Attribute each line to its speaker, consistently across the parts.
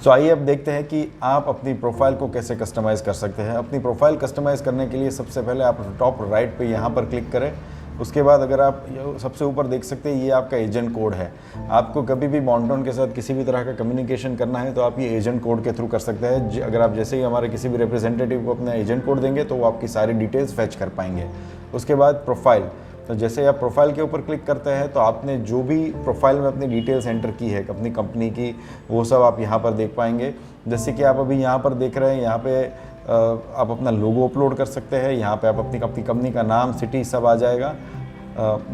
Speaker 1: सो आइए अब देखते हैं कि आप अपनी प्रोफाइल को कैसे कस्टमाइज़ कर सकते हैं। अपनी प्रोफाइल कस्टमाइज़ करने के लिए सबसे पहले आप टॉप राइट पे यहाँ पर क्लिक करें। उसके बाद अगर आप सबसे ऊपर देख सकते हैं, ये आपका एजेंट कोड है। आपको कभी भी बॉन्टोन के साथ किसी भी तरह का कम्युनिकेशन करना है तो आप ये एजेंट कोड के थ्रू कर सकते हैं। अगर आप जैसे ही हमारे किसी भी रिप्रेजेंटेटिव को अपना एजेंट कोड देंगे तो वो आपकी सारी डिटेल्स फैच कर पाएंगे। उसके बाद प्रोफाइल, तो जैसे आप प्रोफाइल के ऊपर क्लिक करते हैं तो आपने जो भी प्रोफाइल में अपनी डिटेल्स एंटर की है अपनी कंपनी की, वो सब आप यहाँ पर देख पाएंगे। जैसे कि आप अभी यहाँ पर देख रहे हैं, यहाँ पे आप अपना लोगो अपलोड कर सकते हैं। यहाँ पे आप अपनी कंपनी का नाम, सिटी सब आ जाएगा।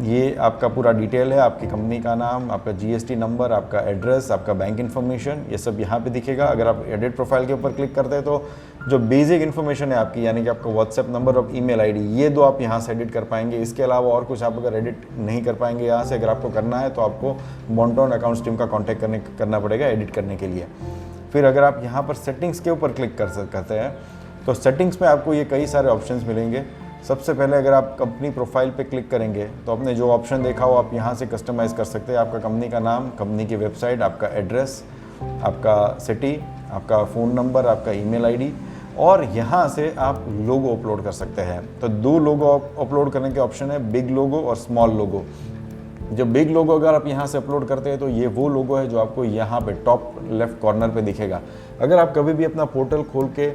Speaker 1: ये आपका पूरा डिटेल है, आपकी कंपनी का नाम, आपका जीएसटी नंबर, आपका एड्रेस, आपका बैंक इन्फॉर्मेशन, ये सब यहाँ पे दिखेगा। अगर आप एडिट प्रोफाइल के ऊपर क्लिक करते हैं तो जो बेसिक इन्फॉर्मेशन है आपकी, यानी कि आपका व्हाट्सएप नंबर और ईमेल आईडी, ये दो आप यहाँ से एडिट कर पाएंगे। इसके अलावा और कुछ आप अगर एडिट नहीं कर पाएंगे यहाँ से, अगर आपको करना है तो आपको बॉन्टोन अकाउंट्स टीम का कॉन्टैक्ट करना पड़ेगा एडिट करने के लिए। फिर अगर आप यहाँ पर सेटिंग्स के ऊपर क्लिक करते हैं तो सेटिंग्स में आपको ये कई सारे ऑप्शंस मिलेंगे। सबसे पहले अगर आप कंपनी प्रोफाइल पे क्लिक करेंगे तो आपने जो ऑप्शन देखा हो आप यहाँ से कस्टमाइज़ कर सकते हैं। आपका कंपनी का नाम, कंपनी की वेबसाइट, आपका एड्रेस, आपका सिटी, आपका फ़ोन नंबर, आपका ईमेल आईडी, और यहाँ से आप लोगो अपलोड कर सकते हैं। तो दो लोगो अपलोड करने के ऑप्शन है, बिग लोगो और स्मॉल लोगो। जो बिग लोगो अगर आप यहाँ से अपलोड करते हैं तो ये वो लोगो है जो आपको यहाँ पे टॉप लेफ्ट कॉर्नर पे दिखेगा। अगर आप कभी भी अपना पोर्टल खोल के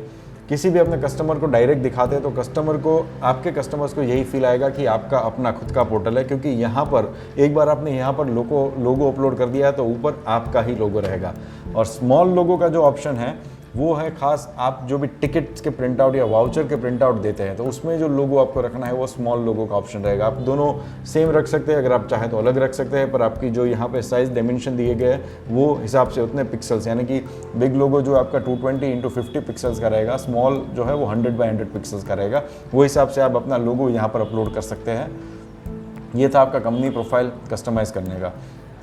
Speaker 1: किसी भी अपने कस्टमर को डायरेक्ट दिखाते हैं तो कस्टमर को, आपके कस्टमर्स को यही फील आएगा कि आपका अपना खुद का पोर्टल है, क्योंकि यहाँ पर एक बार आपने यहाँ पर लोगो अपलोड कर दिया है तो ऊपर आपका ही लोगो रहेगा। और स्मॉल लोगो का जो ऑप्शन है वो है खास, आप जो भी टिकट्स के प्रिंट आउट या वाउचर के प्रिंट आउट देते हैं तो उसमें जो लोगो आपको रखना है वो स्मॉल लोगो का ऑप्शन रहेगा। आप दोनों सेम रख सकते हैं, अगर आप चाहें तो अलग रख सकते हैं, पर आपकी जो यहाँ पे साइज डायमेंशन दिए गए हैं वो हिसाब से उतने पिक्सल्स, यानी कि बिग लोगो जो आपका 220x50 पिक्सल्स का रहेगा, स्मॉल जो है वो 100x100 पिक्सल्स का रहेगा। वो हिसाब से आप अपना लोगो यहाँ पर अपलोड कर सकते हैं। ये था आपका कंपनी प्रोफाइल कस्टमाइज़ करने का।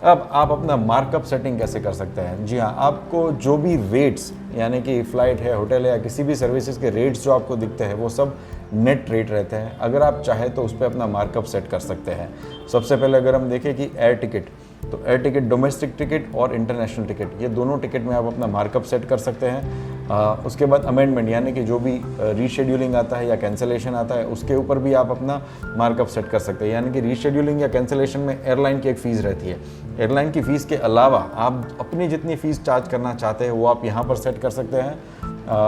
Speaker 1: अब आप अपना मार्कअप सेटिंग कैसे कर सकते हैं? जी हाँ, आपको जो भी रेट्स, यानी कि फ़्लाइट है, होटल है या किसी भी सर्विसेज के रेट्स जो आपको दिखते हैं वो सब नेट रेट रहते हैं। अगर आप चाहें तो उस पर अपना मार्कअप सेट कर सकते हैं। सबसे पहले अगर हम देखें कि एयर टिकट, तो एयर टिकट, डोमेस्टिक टिकट और इंटरनेशनल टिकट, ये दोनों टिकट में आप अपना मार्कअप सेट कर सकते हैं। उसके बाद अमेंडमेंट, यानी कि जो भी रीशेड्यूलिंग आता है या कैंसिलेशन आता है उसके ऊपर भी आप अपना मार्कअप सेट कर सकते हैं। यानी कि रीशेड्यूलिंग या कैंसिलेशन में एयरलाइन की एक फ़ीस रहती है। एयरलाइन की फ़ीस के अलावा आप अपनी जितनी फ़ीस चार्ज करना चाहते हैं वो आप यहाँ पर सेट कर सकते हैं।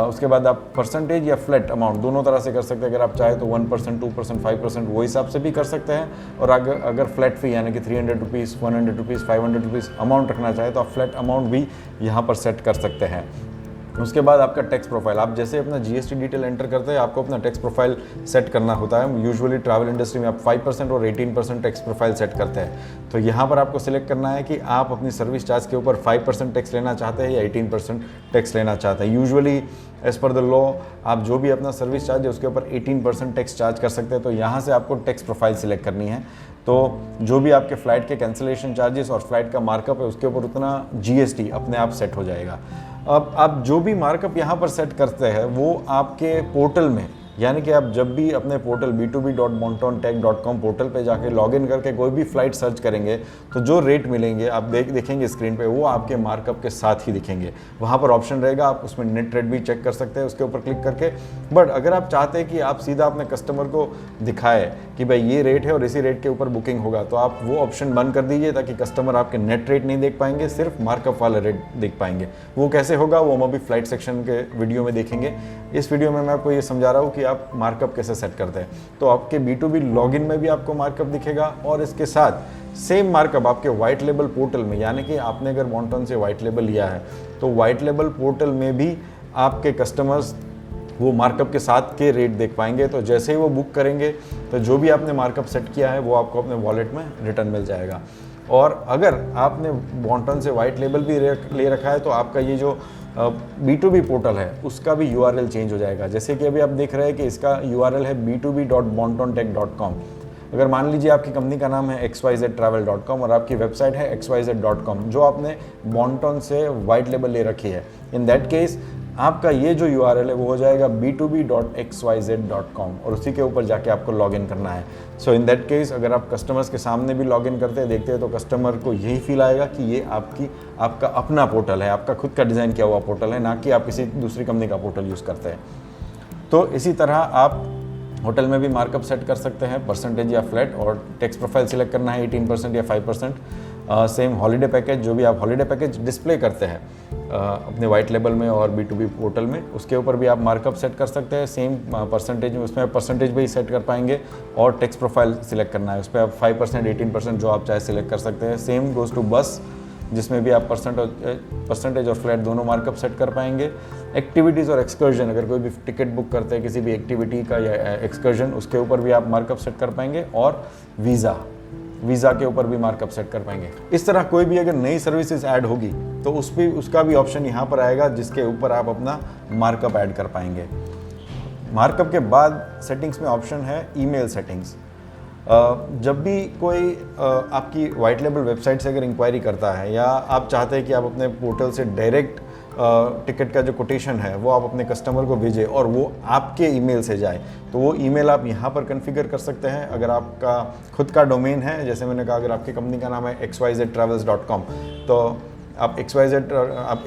Speaker 1: उसके बाद आप परसेंटेज या फ्लैट अमाउंट दोनों तरह से कर सकते हैं। अगर आप चाहें तो 1%, 2%, 5% वो हिसाब से भी कर सकते हैं। और अगर फ्लैट फ़ी यानी कि 300 रुपीज़, 100 रुपीज़, 500 रुपीज़ अमाउंट रखना चाहें तो आप फ्लैट अमाउंट भी यहाँ पर सेट कर सकते हैं। उसके बाद आपका टैक्स प्रोफाइल, आप जैसे अपना जीएसटी डिटेल एंटर करते हैं आपको अपना टैक्स प्रोफाइल सेट करना होता है। यूजुअली ट्रैवल इंडस्ट्री में आप 5% और 18% टैक्स प्रोफाइल सेट करते हैं। तो यहाँ पर आपको सिलेक्ट करना है कि आप अपनी सर्विस चार्ज के ऊपर 5% टैक्स लेना चाहते हैं या 18% टैक्स लेना चाहते हैं। Usually as per the law आप जो भी अपना सर्विस चार्ज है उसके ऊपर 18% टैक्स चार्ज कर सकते हैं। तो यहाँ से आपको टैक्स प्रोफाइल सिलेक्ट करनी है। तो जो भी आपके फ़्लाइट के कैंसिलेशन चार्जेस और फ्लाइट का मार्कअप है उसके ऊपर उतना जीएसटी अपने आप सेट हो जाएगा। अब आप जो भी मार्कअप यहाँ पर सेट करते हैं वो आपके पोर्टल में, यानी कि आप जब भी अपने पोर्टल b2b.bontontech.com पोर्टल पे जाके लॉगिन करके कोई भी फ़्लाइट सर्च करेंगे तो जो रेट मिलेंगे आप देखेंगे स्क्रीन पे, वो आपके मार्कअप के साथ ही दिखेंगे। वहाँ पर ऑप्शन रहेगा, आप उसमें नेट रेट भी चेक कर सकते हैं उसके ऊपर क्लिक करके। बट अगर आप चाहते हैं कि आप सीधा अपने कस्टमर को दिखाए कि भाई ये रेट है और इसी रेट के ऊपर बुकिंग होगा, तो आप वो ऑप्शन बंद कर दीजिए ताकि कस्टमर आपके नेट रेट नहीं देख पाएंगे, सिर्फ मार्कअप वाला रेट देख पाएंगे। वो कैसे होगा वो हम अभी फ्लाइट सेक्शन के वीडियो में देखेंगे। इस वीडियो में मैं आपको ये समझा रहा हूँ कि आप मार्कअप कैसे सेट करते हैं। तो आपके B2B लॉगिन में भी आपको मार्कअप दिखेगा और इसके साथ सेम मार्कअप आपके वाइट लेबल पोर्टल में, यानी कि आपने अगर बॉन्टोन से वाइट लेबल लिया है तो वाइट लेबल पोर्टल में भी आपके कस्टमर्स वो मार्कअप के साथ के रेट देख पाएंगे। तो जैसे ही वो बुक करेंगे तो जो भी आपने मार्कअप सेट किया है वो आपको अपने वॉलेट में रिटर्न मिल जाएगा। और अगर आपने बॉन्टोन से वाइट लेबल भी ले रखा है तो आपका ये जो B2B पोर्टल है उसका भी URL चेंज हो जाएगा। जैसे कि अभी आप देख रहे हैं कि इसका URL है b2b.bontontech.com। अगर मान लीजिए आपकी कंपनी का नाम है xyztravel.com और आपकी वेबसाइट है xyz.com जो आपने बॉन्टोन से वाइट लेबल ले रखी है, इन दैट केस आपका ये जो URL है वो हो जाएगा b2b.xyz.com और उसी के ऊपर जाके आपको लॉगिन करना है। सो इन दैट केस अगर आप कस्टमर्स के सामने भी लॉगिन करते हैं देखते हैं तो कस्टमर को यही फील आएगा कि ये आपका अपना पोर्टल है, आपका खुद का डिज़ाइन किया हुआ पोर्टल है, ना कि आप किसी दूसरी कंपनी का पोर्टल यूज़ करते हैं। तो इसी तरह आप होटल में भी मार्कअप सेट कर सकते हैं, परसेंटेज या फ्लैट, और टैक्स प्रोफाइल सिलेक्ट करना है 18% या 5%। सेम हॉलीडे पैकेज, जो भी आप हॉलीडे पैकेज डिस्प्ले करते हैं अपने वाइट लेबल में और B2B पोर्टल में, उसके ऊपर भी आप मार्कअप सेट कर सकते हैं सेम परसेंटेज में। उसमें आप परसेंटेज भी सेट कर पाएंगे और टैक्स प्रोफाइल सिलेक्ट करना है, उस पर आप 5%, 18% जो आप चाहे सिलेक्ट कर सकते हैं। सेम गोज़ टू बस, जिसमें भी आप परसेंटेज और फ्लैट दोनों मार्कअप सेट कर पाएंगे। एक्टिविटीज़ और एक्सकर्जन, अगर कोई भी टिकट बुक करते हैं किसी भी एक्टिविटी का या एक्सकर्जन, उसके ऊपर भी आप मार्कअप सेट कर पाएंगे। और वीज़ा के ऊपर भी मार्कअप सेट कर पाएंगे। इस तरह कोई भी अगर नई सर्विसेज ऐड होगी तो उसका भी ऑप्शन यहाँ पर आएगा, जिसके ऊपर आप अपना मार्कअप ऐड कर पाएंगे। मार्कअप के बाद सेटिंग्स में ऑप्शन है ईमेल सेटिंग्स। जब भी कोई आपकी वाइट लेबल वेबसाइट से अगर इंक्वायरी करता है, या आप चाहते हैं कि आप अपने पोर्टल से डायरेक्ट टिकट का जो कोटेशन है वो आप अपने कस्टमर को भेजें और वो आपके ईमेल से जाए, तो वो ईमेल आप यहाँ पर कॉन्फ़िगर कर सकते हैं। अगर आपका खुद का डोमेन है, जैसे मैंने कहा, अगर आपकी कंपनी का नाम है xyztravels.com, तो आप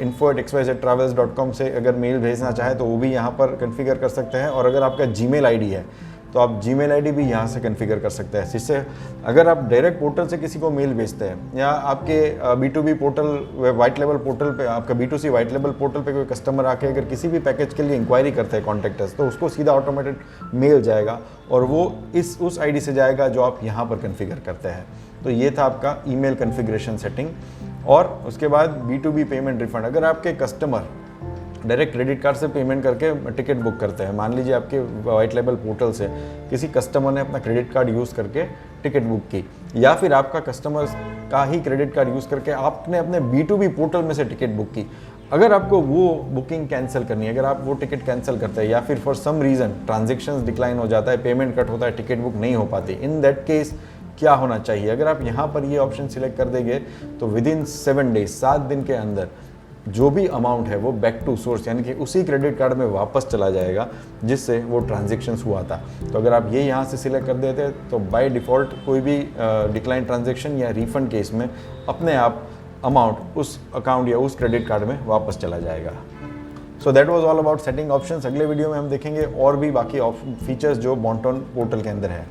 Speaker 1: info@xyztravels.com से अगर मेल भेजना चाहें तो वो भी यहाँ पर कॉन्फ़िगर कर सकते हैं। और अगर आपका जीमेल आईडी है तो आप जीमेल आईडी भी यहाँ से कॉन्फ़िगर कर सकते हैं, जिससे अगर आप डायरेक्ट पोर्टल से किसी को मेल भेजते हैं, या आपके B2B portal white level portal पे, आपका B2C वाइट लेवल पोर्टल पे कोई कस्टमर आके अगर किसी भी पैकेज के लिए इंक्वायरी करते हैं कॉन्टैक्टर्स, तो उसको सीधा ऑटोमेटेड मेल जाएगा और वो उस आईडी से जाएगा जो आप यहाँ पर कॉन्फ़िगर करते हैं। तो ये था आपका ईमेल कॉन्फ़िगरेशन सेटिंग। और उसके बाद B2B पेमेंट रिफंड, अगर आपके कस्टमर डायरेक्ट क्रेडिट कार्ड से पेमेंट करके टिकट बुक करते हैं, मान लीजिए आपके वाइट लेबल पोर्टल से किसी कस्टमर ने अपना क्रेडिट कार्ड यूज़ करके टिकट बुक की, या फिर आपका कस्टमर का ही क्रेडिट कार्ड यूज़ करके आपने अपने B2B पोर्टल में से टिकट बुक की, अगर आपको वो बुकिंग कैंसिल करनी है, अगर आप वो टिकट कैंसिल करते हैं, या फिर for some reason transactions decline हो जाता है, पेमेंट कट होता है, टिकट बुक नहीं हो पाती, इन दैट केस क्या होना चाहिए? अगर आप यहाँ पर ये ऑप्शन सिलेक्ट कर देंगे तो विदिन 7 डेज, 7 दिन के अंदर जो भी अमाउंट है वो बैक टू सोर्स, यानी कि उसी क्रेडिट कार्ड में वापस चला जाएगा जिससे वो ट्रांजेक्शन्स हुआ था। तो अगर आप ये यहाँ से सिलेक्ट कर देते हैं तो बाय डिफ़ॉल्ट कोई भी डिक्लाइन ट्रांजेक्शन या रिफंड केस में अपने आप अमाउंट उस अकाउंट या उस क्रेडिट कार्ड में वापस चला जाएगा। So that was all about setting options. अगले वीडियो में हम देखेंगे और भी बाकी फीचर्स जो बॉन्टोन पोर्टल के अंदर है।